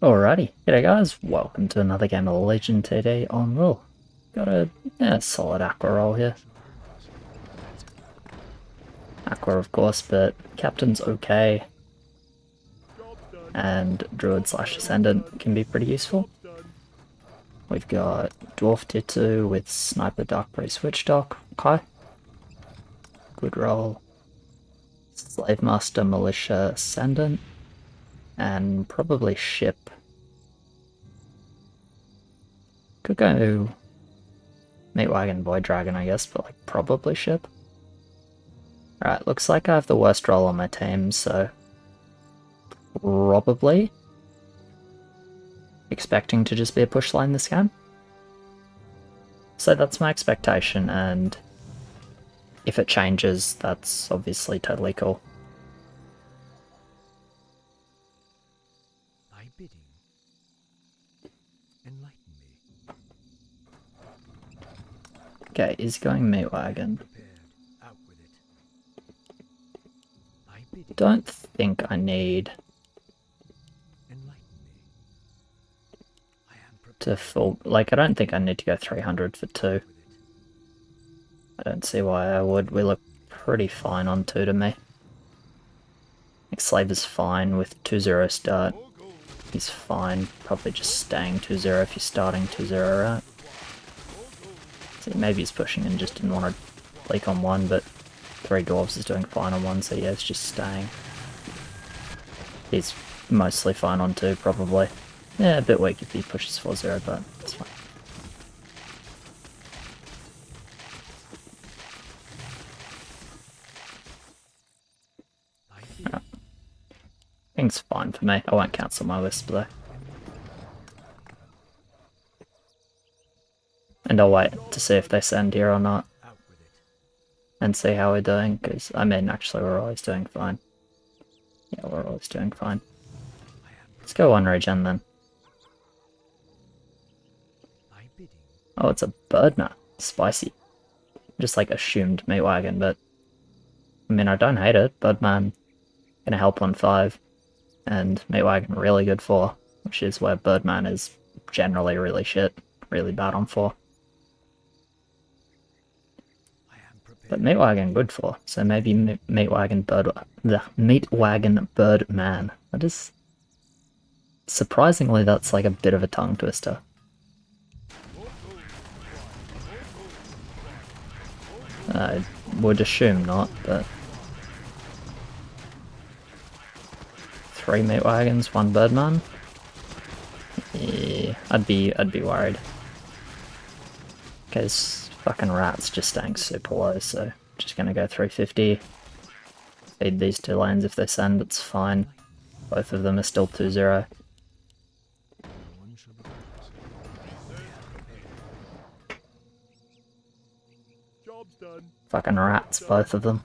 Alrighty, g'day guys, welcome to another game of Legend today on LIHL. Got a solid Aqua roll here. Aqua of course, but Captain's okay. And Druid / Ascendant can be pretty useful. We've got Dwarf tier 2 with Sniper Dark Priest Witch Doc, okay. Good roll. Slave Master Militia Ascendant. And probably Ship. Could go Meat Wagon Void Dragon, I guess, but like probably Ship. Alright, looks like I have the worst roll on my team, so probably expecting to just be a push line this game. So that's my expectation, and if it changes, that's obviously totally cool. Thy bidding. Enlighten me. Okay, he's going Meat Wagon. Out with it. Thy bidding. Don't think I need Enlighten me. I am to full, like I don't think I need to go 300 for 2. I don't see why I would. We look pretty fine on 2 to me. Like Slave is fine with 2-0 start. He's fine, probably just staying 2-0 if you're starting 2-0, right? See, maybe he's pushing and just didn't want to leak on 1, but 3 Dwarves is doing fine on 1, so yeah, it's just staying. He's mostly fine on 2, probably. Yeah, a bit weak if he pushes 4-0, but it's fine. Right. I think it's fine for me. I won't cancel my Wisp though. And I'll wait to see if they send here or not. And see how we're doing, because, I mean, actually we're always doing fine. Yeah, we're always doing fine. Let's go 1 regen then. Oh, it's a Birdman. Spicy. Just like assumed Meat Wagon, but I mean, I don't hate it. Birdman gonna help on 5, and Meat Wagon really good 4, which is where Birdman is generally really shit, really bad on 4. But Meat Wagon good 4, so maybe Meat Wagon Birdman. That is surprisingly, that's like a bit of a tongue twister. I would assume not, but 3 Meat Wagons, 1 Birdman. Yeah, I'd be worried. Because fucking Rat's just staying super low, so just gonna go 350. Feed these 2 lanes if they send, it's fine. Both of them are still 2-0. Fucking Rats, both of them.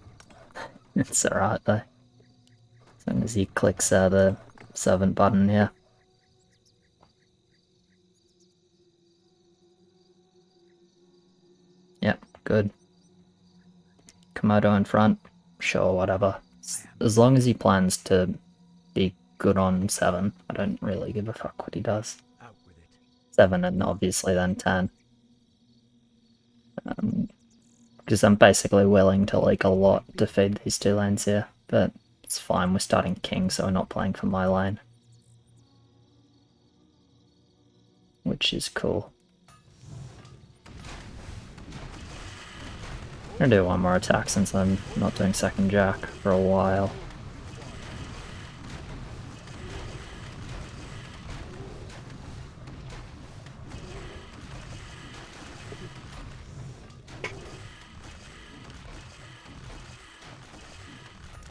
It's alright though. As long as he clicks the servant button here. Yep, good. Komodo in front, sure, whatever. As long as he plans to be good on 7, I don't really give a fuck what he does. 7 and obviously then 10. Because I'm basically willing to leak a lot to feed these 2 lanes here, but it's fine, we're starting King, so we're not playing for my lane. Which is cool. I'm gonna do 1 more attack since I'm not doing second Jack for a while.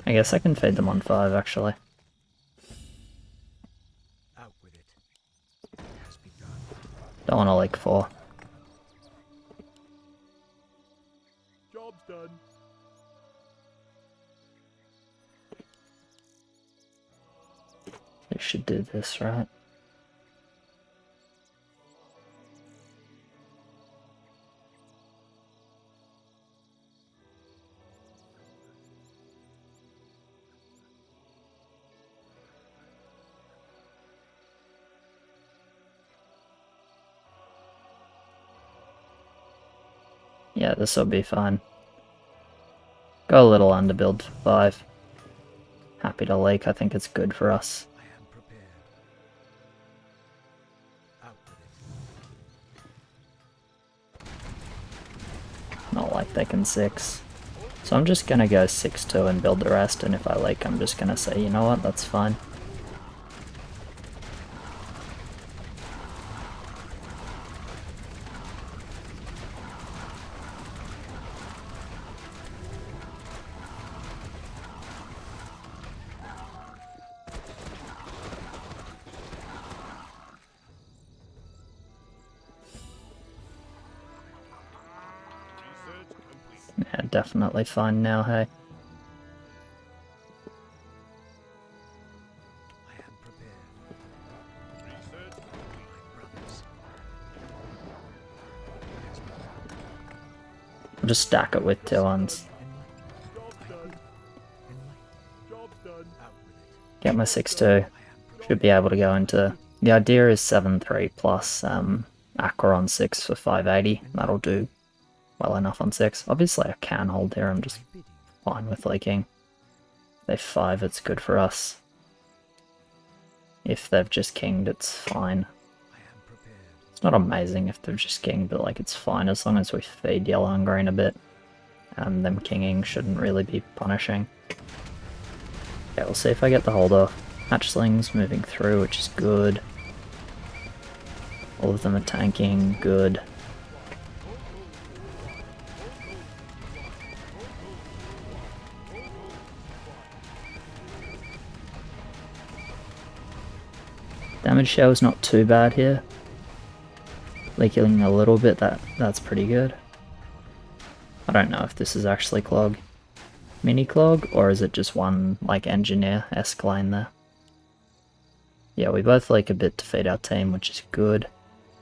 I guess I can feed them on 5 actually. Out with it. Has begun. Don't want to leak 4. Job's done. They should do this, right? Yeah, this will be fine. Go a little underbuild for 5. Happy to leak, I think it's good for us. I am prepared. Out with it. Not like they can 6. So I'm just gonna go 6-2 and build the rest, and if I leak I'm just gonna say, you know what, that's fine. Yeah, definitely fine now, hey. I am prepared. My brothers. I'll just stack it with 2 ones. Job's done. Job's done. Out with it. Get my 6-2. Should be able to go into... The idea is 7-3 plus Aqua on 6 for 580. That'll do well enough on 6. Obviously I can hold here, I'm just Bidding. fine with leaking. If 5, it's good for us. If they've just kinged, it's fine. I am prepared. It's not amazing if they've just kinged, but like it's fine as long as we feed yellow and green a bit. Them kinging shouldn't really be punishing. Okay, we'll see if I get the hold off. Hatchlings moving through, which is good. All of them are tanking, good. Damage shell is not too bad here. Leaking a little bit, that's pretty good. I don't know if this is actually Clog. Mini Clog, or is it just one like engineer-esque lane there? Yeah, we both leak a bit to feed our team, which is good.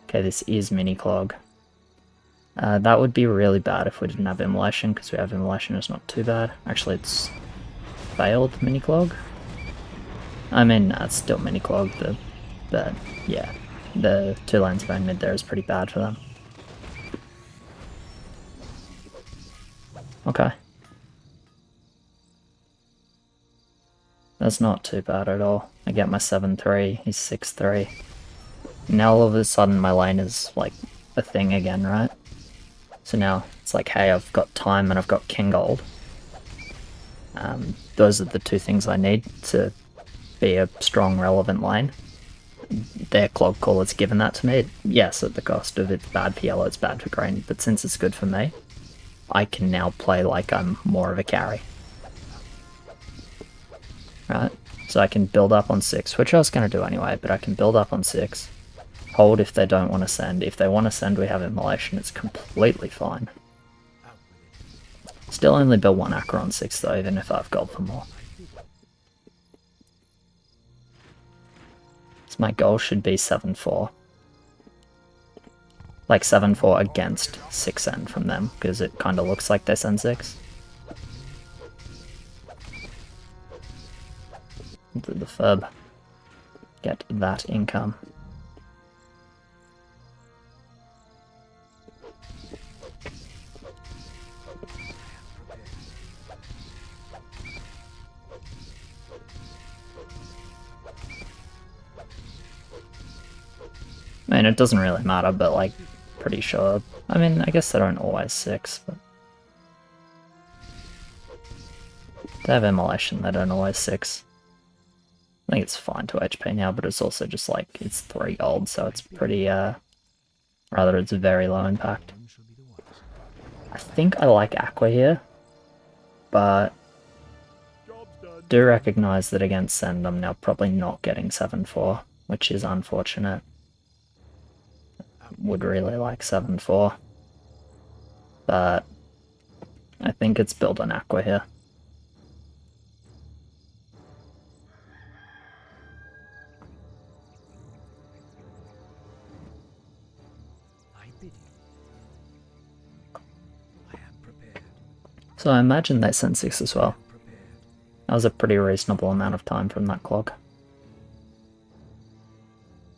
Okay, this is Mini Clog. That would be really bad if we didn't have Immolation, because we have Immolation, it's not too bad. Actually, it's failed Mini Clog. I mean, it's still Mini Clog, but yeah, the 2 lanes of mid there is pretty bad for them. Okay. That's not too bad at all. I get my 7-3, he's 6-3. Now all of a sudden my lane is like a thing again, right? So now it's like, hey, I've got time and I've got King Gold. Those are the 2 things I need to be a strong, relevant lane. Their Clog Caller's given that to me. Yes, at the cost of it's bad for yellow, it's bad for green, but since it's good for me, I can now play like I'm more of a carry. Right? So I can build up on 6, which I was going to do anyway, but I can build up on 6, hold if they don't want to send. If they want to send, we have Immolation, it's completely fine. Out with it. Still only build 1 Aqua on 6 though, even if I've gold for more. So my goal should be 7-4. Like 7-4 against 6 end from them, because it kind of looks like they send 6. Do the furb. Get that income. I mean, it doesn't really matter, but like, pretty sure. I mean, I guess they don't always 6, but... They have Immolation, they don't always 6. I think it's fine to HP now, but it's also just like, it's 3 gold, so it's pretty, rather it's very low impact. One shall be the wise. I think I like Aqua here, but Job's done. do recognize that against Send I'm now probably not getting 7-4, which is unfortunate. Would really like 7-4, but I think it's built on Aqua here. I bid you. I am prepared. So I imagine they sent 6 as well. Prepared. That was a pretty reasonable amount of time from that Clog.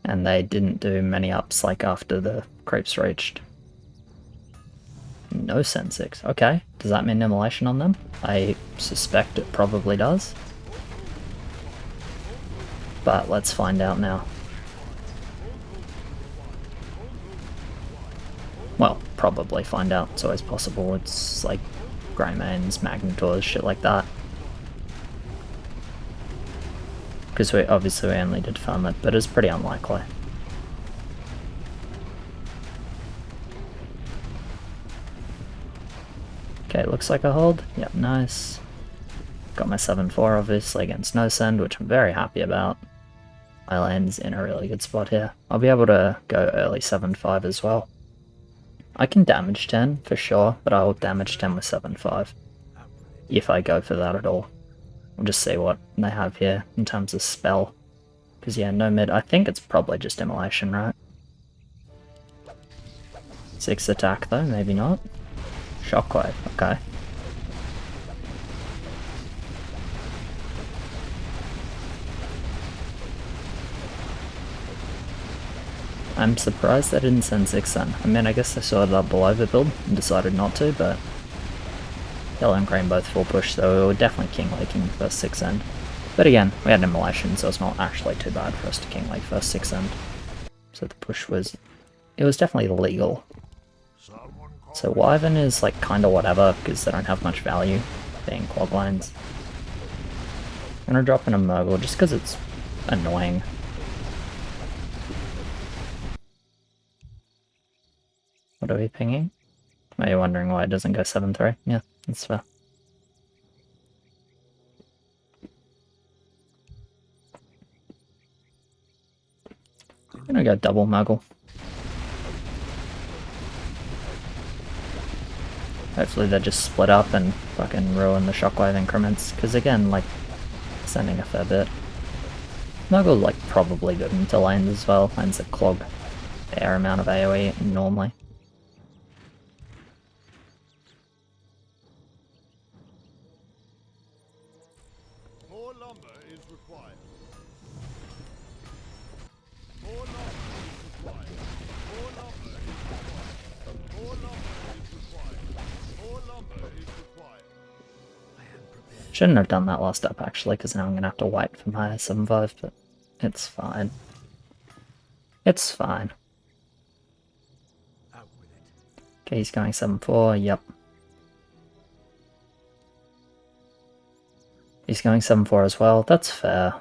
And they didn't do many ups like after the creeps reached. no Sen 6. Okay, does that mean immolation on them? I suspect it probably does. But let's find out now. Well, probably find out. It's always possible. It's like Greymanes, Magnitors, shit like that. Because we obviously only did farm it, but it's pretty unlikely. Okay, looks like a hold. Yep, nice. Got my 7-4 obviously against no send, which I'm very happy about. My lane's in a really good spot here. I'll be able to go early 7-5 as well. I can damage 10 for sure, but I'll damage 10 with 7-5. If I go for that at all. We'll just see what they have here in terms of spell. Because yeah, no mid. I think it's probably just immolation, right? 6 attack though, maybe not. Shockwave, okay. I'm surprised they didn't send 6 then. I mean, I guess they saw that below overbuild and decided not to, but yellow and green both full push, so we were definitely king laking first 6 end. But again, we had an immolation, so it's not actually too bad for us to king lake first 6 end. So the push was... it was definitely legal. So Wyvern is like kinda whatever, because they don't have much value, being Clog lines. I'm gonna drop in a Murgle just because it's annoying. What are we pinging? Are you wondering why it doesn't go 7-3? Yeah, that's fair. I'm gonna go double Muggle. Hopefully they just split up and fucking ruin the shockwave increments, because again, like, sending a fair bit. Muggle, like, probably good into lanes as well, lanes that clog a fair amount of AoE normally. More lumber is required. More lumber is required. More lumber is required. More lumber is required. More lumber is required. I am prepared. Shouldn't have done that last up actually, because now I'm gonna have to wait for my 7-5, but it's fine. It's fine. Out with it. Okay, he's going 7-4, yep. He's going 7-4 as well, that's fair.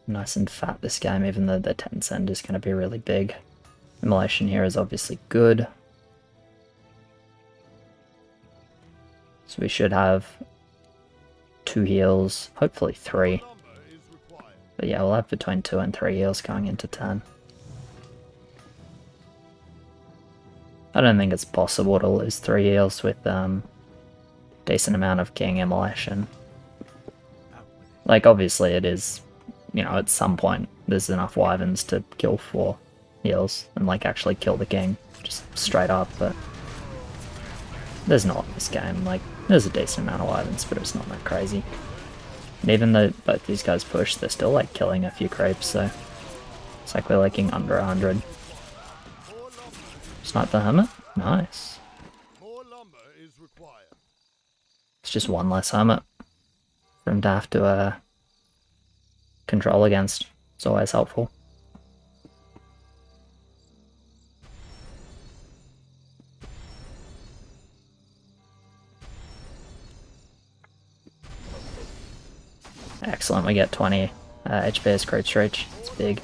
Nice and fat this game, even though the 10 send is going to be really big. Immolation here is obviously good. So we should have 2 heals, hopefully 3. Lumber is required. But yeah, we'll have between 2 and 3 heals going into 10. I don't think it's possible to lose 3 heals with decent amount of king immolation. Like, obviously it is, you know, at some point there's enough wyverns to kill 4 heals and like actually kill the king, just straight up, but there's not in this game. Like, there's a decent amount of wyverns, but it's not that crazy. And even though both these guys push, they're still like killing a few creeps, so it's like we're liking under 100. Snipe the hermit? Nice. More lumber is required. It's just one less hermit for him to have to control against. It's always helpful. Excellent, we get 20 HP as creeps reach. It's big.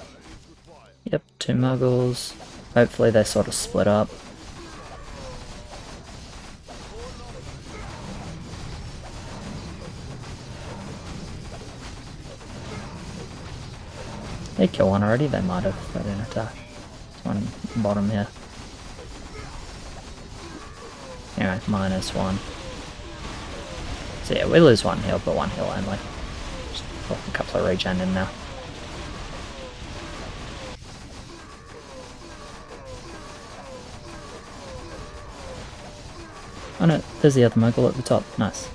Yep, 2 muggles. Hopefully they sort of split up. They kill one already? They might have. They didn't attack. There's one bottom here. Anyway, -1. So yeah, we lose 1 heal, but 1 heal only. Just put a couple of regen in now. Oh no, there's the other Mogul at the top. Nice.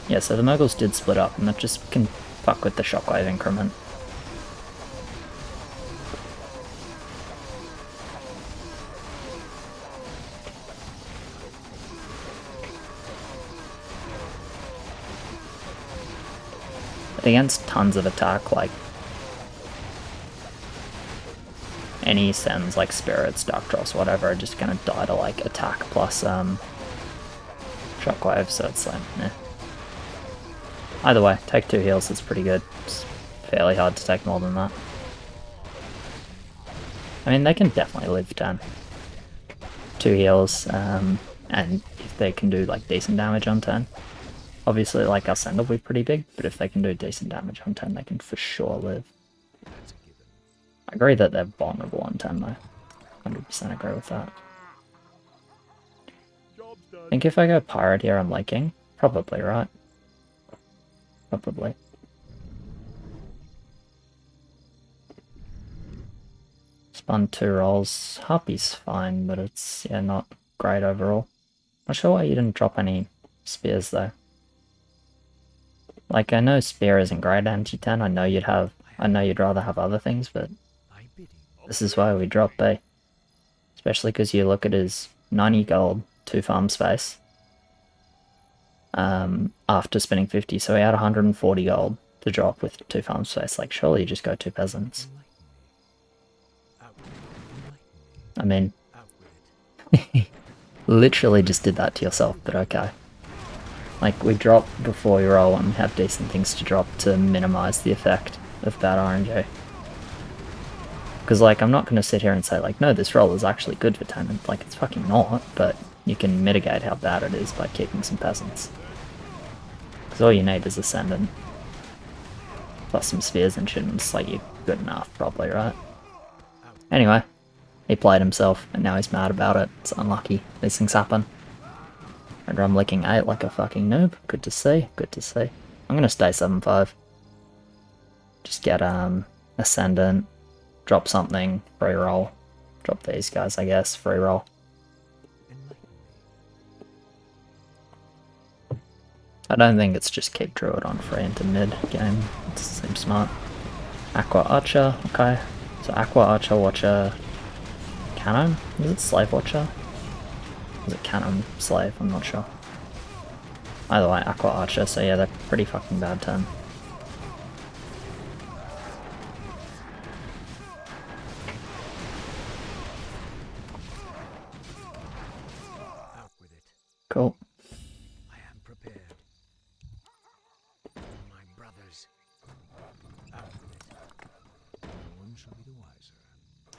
Yeah, so the Moguls did split up, and that just can fuck with the shockwave increment. But against tons of attack, like any sends like spirits, dark dross, whatever, are just gonna die to like attack plus shockwave, so it's like eh. Either way, take 2 heals is pretty good. It's fairly hard to take more than that. I mean, they can definitely live 10. 2 heals, and if they can do like decent damage on 10, obviously like our send will be pretty big, but if they can do decent damage on 10, they can for sure live. I agree that they're vulnerable on 10 though. 100% agree with that. I think if I go Pirate here, I'm liking. Probably, right? Probably. Spun 2 rolls. Harpy's fine, but it's, yeah, not great overall. Not sure why you didn't drop any spears though. Like, I know spear isn't great anti-10, I know you'd rather have other things, but this is why we drop B. Especially because you look at his 90 gold, 2 farm space, after spinning 50, so he had 140 gold to drop with 2 farm space. Like, surely you just go 2 peasants. I mean, literally just did that to yourself, but okay. Like, we drop before we roll and have decent things to drop to minimize the effect of bad RNG. Because, like, I'm not going to sit here and say, like, no, this roll is actually good for 10. Like, it's fucking not, but you can mitigate how bad it is by keeping some peasants. Because all you need is Ascendant. Plus some spears and shit, and it's like, you're good enough, probably, right? Anyway, he played himself, and now he's mad about it. It's unlucky. These things happen. And I'm licking 8 like a fucking noob. Good to see, good to see. I'm going to stay 7-5. Just get, Ascendant. Drop something, free roll. Drop these guys, I guess, free roll. I don't think it's just keep Druid on free into mid game. It seems smart. Aqua Archer, okay. So Aqua Archer, Watcher, Canon? Is it Slave Watcher? Is it Canon Slave? I'm not sure. Either way, Aqua Archer, so yeah, they're pretty fucking bad turn. Cool. I am prepared. My brothers. Out with it. No one shall be the wiser.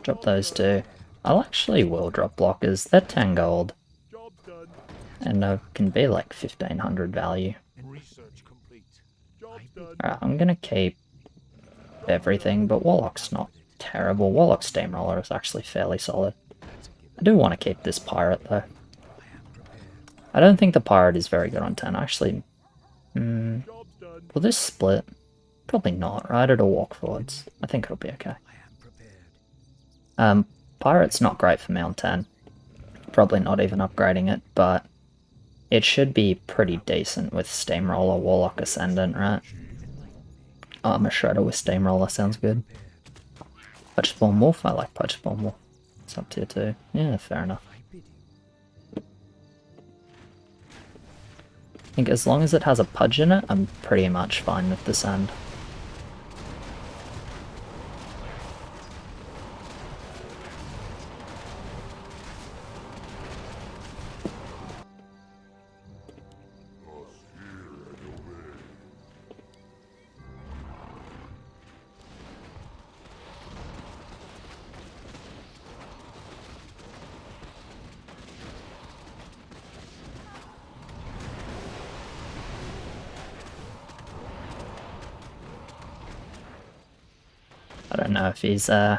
Drop those 2. I'll actually will drop blockers. They're 10 gold. And they can be like 1500 value. Research complete. Job done. Alright, I'm gonna keep everything, but Warlock's not terrible. Warlock Steamroller is actually fairly solid. I do want to keep this Pirate though. I don't think the Pirate is very good on 10, actually. Will this split? Probably not, right? It'll walk forwards. I think it'll be okay. Pirate's not great for me on 10. Probably not even upgrading it, but it should be pretty decent with Steamroller, Warlock, Ascendant, right? Armor Shredder with Steamroller sounds good. Poacher-Spawn Wolf? I like Poacher-Spawn Wolf. It's up tier 2. Yeah, fair enough. I think as long as it has a Pudge in it, I'm pretty much fine with the sand. I don't know if he's, okay.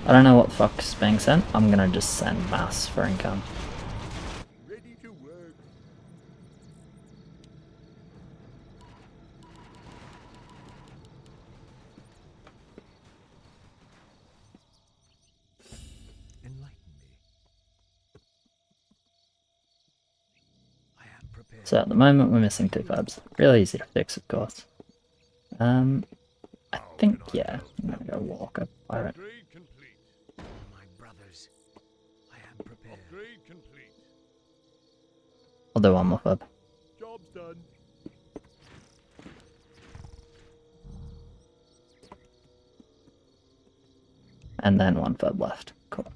I don't know what the fuck's being sent. I'm gonna just send mass for income. Ready to work. prepared. So at the moment we're missing 2 fabs. Really easy to fix, of course. I think, yeah, I'm gonna go Walker Pirate. Upgrade complete. My brothers, I am prepared. Upgrade complete. I'll do one more fab. Job's done. And then 1 fab left. Cool.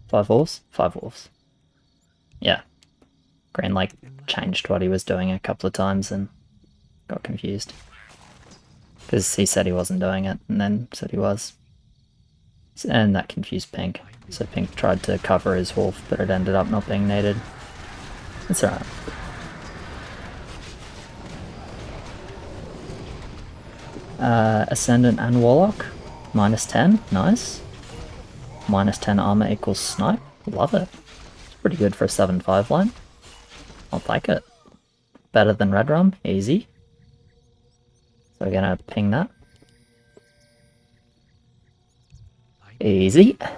Five wolves? 5 wolves. Yeah. Green Lake changed what he was doing a couple of times and got confused. Because he said he wasn't doing it, and then said he was. And that confused Pink. So Pink tried to cover his wolf, but it ended up not being needed. It's alright. Ascendant and Warlock. -10, nice. -10 armor equals snipe. Love it. It's pretty good for a 7-5 line. I'll take it. Better than Red Rum, easy. So we're gonna ping that. Easy. Our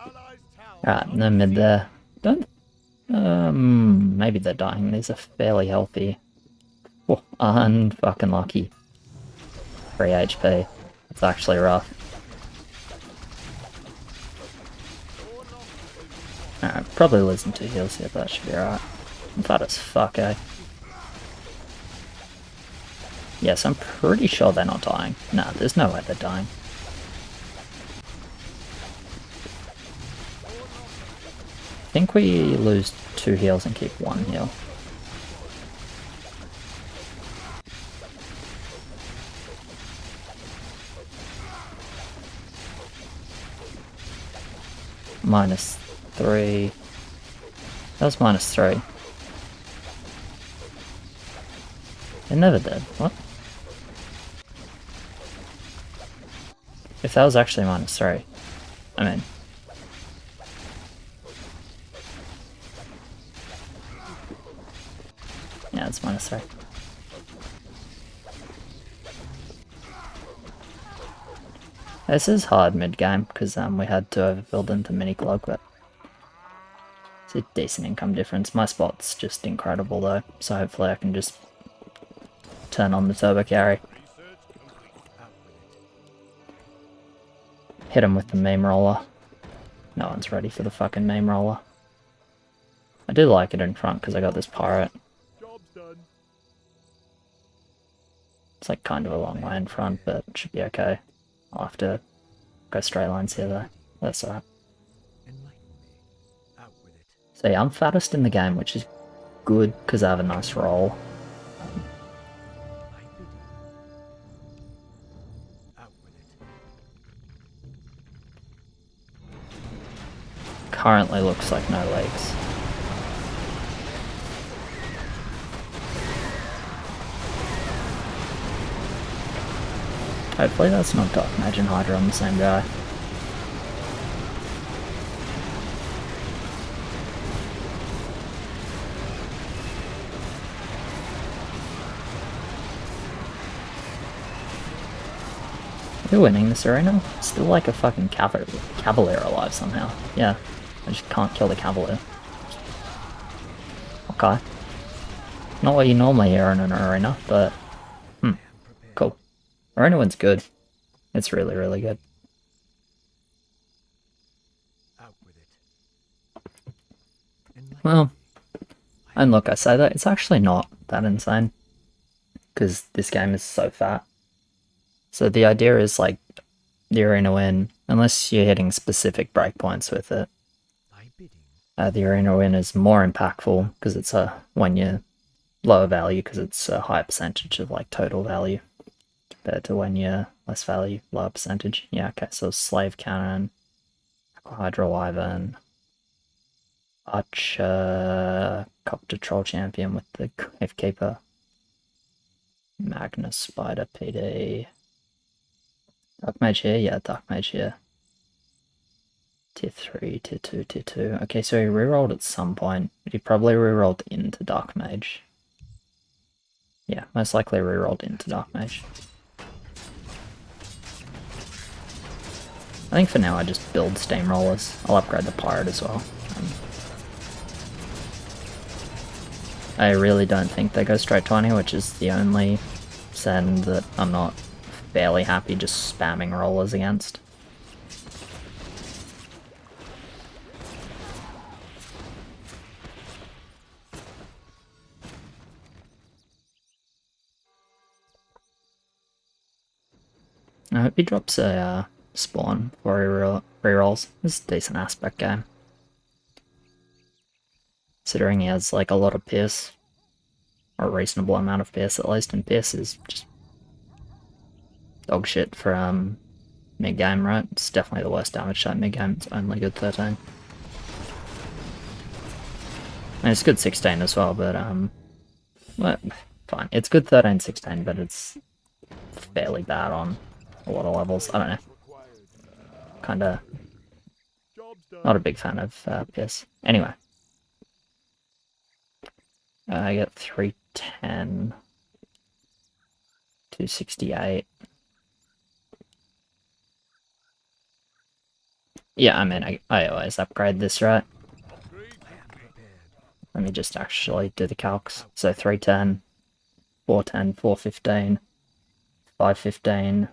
allies' town. Alright, and then mid there. Don't. Maybe they're dying. These are fairly healthy. Oh, unfucking lucky. 3 HP. It's actually rough. Alright, probably losing 2 heals here, but that should be alright. I'm fat as fuck, eh? Yes, I'm pretty sure they're not dying. Nah, there's no way they're dying. I think we lose 2 heals and keep 1 heal. -3. That was -3. It never did. What? If that was actually -3, I mean. Yeah, it's -3. This is hard mid-game, because we had to overbuild into mini-Clog, but it's a decent income difference. My spot's just incredible though, so hopefully I can just turn on the turbo carry. Research complete. Hit him with the meme roller. No one's ready for the fucking meme roller. I do like it in front because I got this pirate. Job's done. It's like kind of a long way in front, but it should be okay. I'll have to go straight lines here though. That's alright. Enlighten me. Out with it. So yeah, I'm fattest in the game, which is good because I have a nice roll. I bid you. Out with it. Currently looks like no legs. Hopefully that's not Dark Mage and Hydra on the same guy. We're winning this arena. Still like a fucking Cavalier alive somehow. Yeah, I just can't kill the Cavalier. Okay. Not what you normally hear in an arena, but cool. Arena win's good. It's really, really good. Out with it. Enlighten Well, and look, I say that, it's actually not that insane. Because this game is so fat. So the idea is like, the arena win, unless you're hitting specific breakpoints with it, my bidding. the arena win is more impactful because it's when you're lower value, because it's a higher percentage of like total value compared to when you're less value, lower percentage. Yeah, okay, so Slave Cannon, Hydra Wyvern, Archer, Copter Troll Champion with the Cave Keeper. Magnus Spider PD. Dark Mage here? Yeah, Dark Mage here. Tier 3, Tier 2, Tier 2. Okay, so he rerolled at some point, but he probably rerolled into Dark Mage. Yeah, most likely rerolled into Dark Mage. I think for now I just build Steamrollers. I'll upgrade the Pirate as well. I really don't think they go straight 20, which is the only send that I'm not fairly happy just spamming rollers against. I hope he drops a spawn before he rerolls. This is a decent aspect game. Considering he has like a lot of pierce. Or a reasonable amount of pierce at least, and pierce is just dog shit for mid game, right? It's definitely the worst damage type mid game. It's only good 13. I mean, it's good 16 as well, but well, fine. It's good 13, 16, but it's fairly bad on a lot of levels. I don't know. Kinda not a big fan of pierce. Anyway. I get 310. 268. Yeah, I mean, I always upgrade this, right? Let me just actually do the calcs. So 310, 410, 415, 515,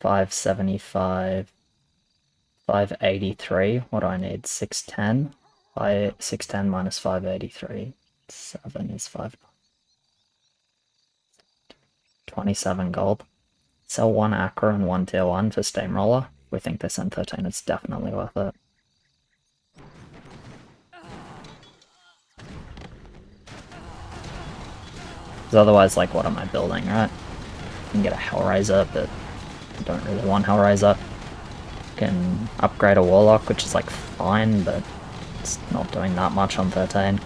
575, 583. What do I need? 610? 610 minus 583. 7 is 5. 27 gold. Sell 1 Acro and 1 tier 1 for Steamroller. We think this N13 is definitely worth it. Because otherwise, like, what am I building, right? I can get a Hellraiser, but I don't really want Hellraiser. Can upgrade a Warlock, which is, like, fine, but it's not doing that much on 13.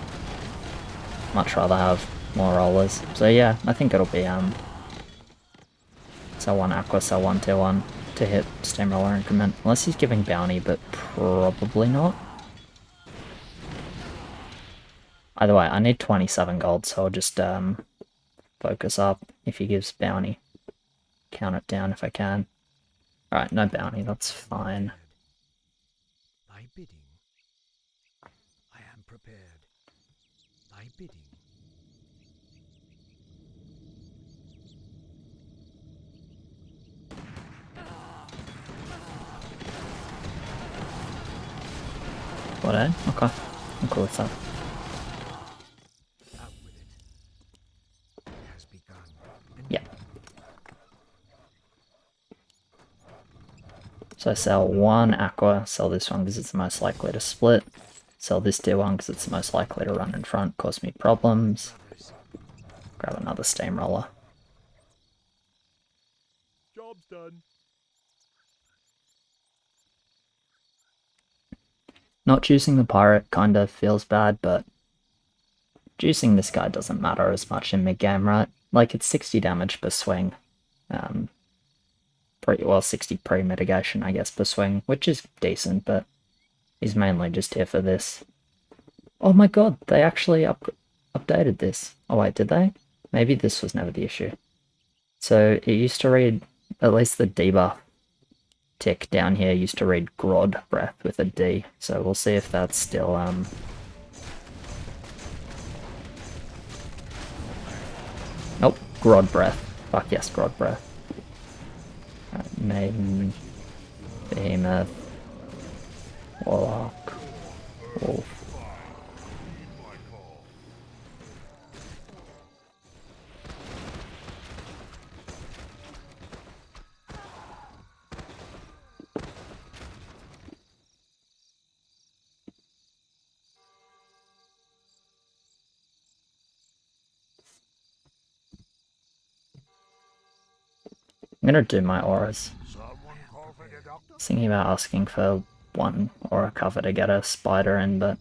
Much rather have more rollers. So yeah, I think it'll be, sell 1 Aqua, sell 1 tier 1 to hit Steamroller increment. Unless he's giving bounty, but probably not. Either way, I need 27 gold, so I'll just focus up if he gives bounty. Count it down if I can. Alright, no bounty, that's fine. Thy bidding. I am prepared. Thy bidding. What, eh? Okay. I'm cool with that. Out with it. It has begun. Yeah. So I sell 1 Aqua, sell this one because it's the most likely to split. Sell this tier 1 because it's the most likely to run in front, cause me problems. Grab another Steamroller. Job's done. Not choosing the Pirate kinda feels bad, but juicing this guy doesn't matter as much in mid-game, right? Like, it's 60 damage per swing. Well, 60 pre-mitigation, I guess, per swing, which is decent, but he's mainly just here for this. Oh my god, they actually updated this. Oh wait, did they? Maybe this was never the issue. So it used to read, at least the debuff tick down here used to read Grod Breath with a D. So we'll see if that's still, Nope, Grod Breath. Fuck yes, Grod Breath. Maiden, Behemoth, Warlock, Wolf. I'm gonna do my auras. Thinking about asking for 1 aura cover to get a spider in, but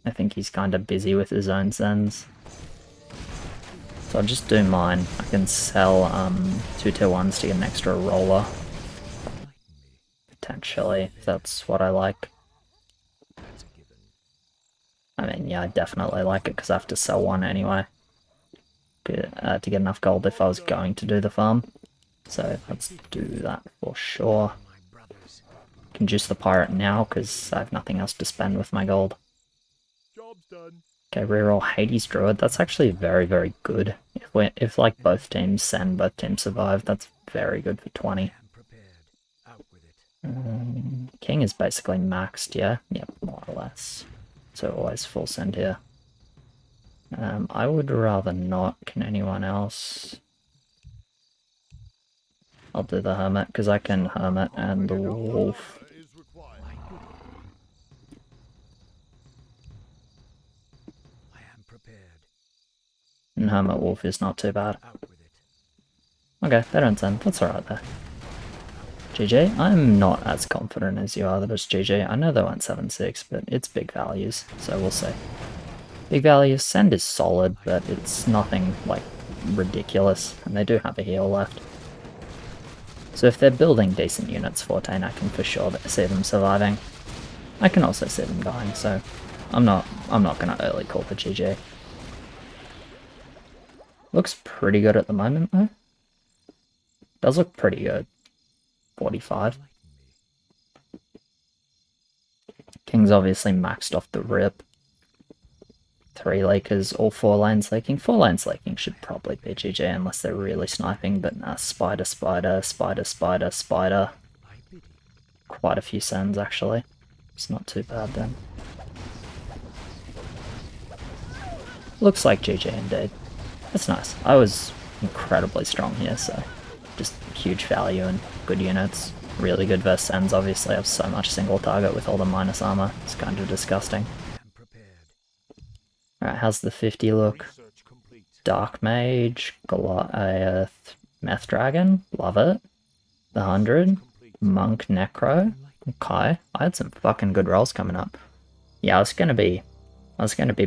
I think he's kind of busy with his own sends. So I'll just do mine. I can sell 2 tier 1s to get an extra roller. Potentially, if that's what I like. I mean, yeah, I definitely like it because I have to sell one anyway. To get enough gold if I was going to do the farm. So let's do that for sure. Can juice the pirate now because I have nothing else to spend with my gold. Job's done. Okay, reroll Hades Druid. That's actually very, very good. If like both teams send, both teams survive, that's very good for 20. King is basically maxed, yeah? Yep, more or less. So always full send here. I would rather not. Can anyone else? I'll do the hermit, because I can hermit and the wolf. Is required. I am prepared. And hermit wolf is not too bad. Out with it. Okay, they don't send. That's alright though. GG. I'm not as confident as you are that it's GG. I know they went 7-6, but it's big values, so we'll see. Big values. Send is solid, but it's nothing, like, ridiculous, and they do have a heal left. So if they're building decent units, 14, I can for sure see them surviving. I can also see them dying, so I'm not gonna early call for GG. Looks pretty good at the moment, though. Does look pretty good. 45. King's obviously maxed off the rip. 3 Lakers, all 4 lanes laking. 4 lanes laking should probably be GG unless they're really sniping, but nah, spider, spider, spider, spider, spider. Quite a few sends actually. It's not too bad then. Looks like GG indeed. That's nice. I was incredibly strong here, so just huge value and good units. Really good versus sends, obviously. I have so much single target with all the minus armor. It's kind of disgusting. Alright, how's the 50 look? Research complete. Dark Mage, Goliath, Meth Dragon, love it. The 100, Monk Necro, okay. I had some fucking good rolls coming up. Yeah, I was gonna be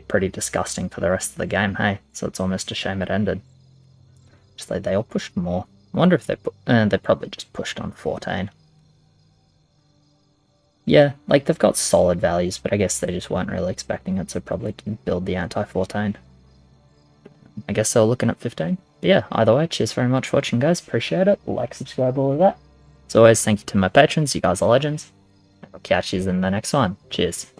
pretty disgusting for the rest of the game, hey? So it's almost a shame it ended. Just like they all pushed more. I wonder if they probably just pushed on 14. Yeah, like they've got solid values, but I guess they just weren't really expecting it, so probably didn't build the anti-14. I guess they were looking at 15. But yeah, either way, cheers very much for watching, guys. Appreciate it. Like, subscribe, all of that. As always, thank you to my patrons. You guys are legends. I'll catch you in the next one. Cheers.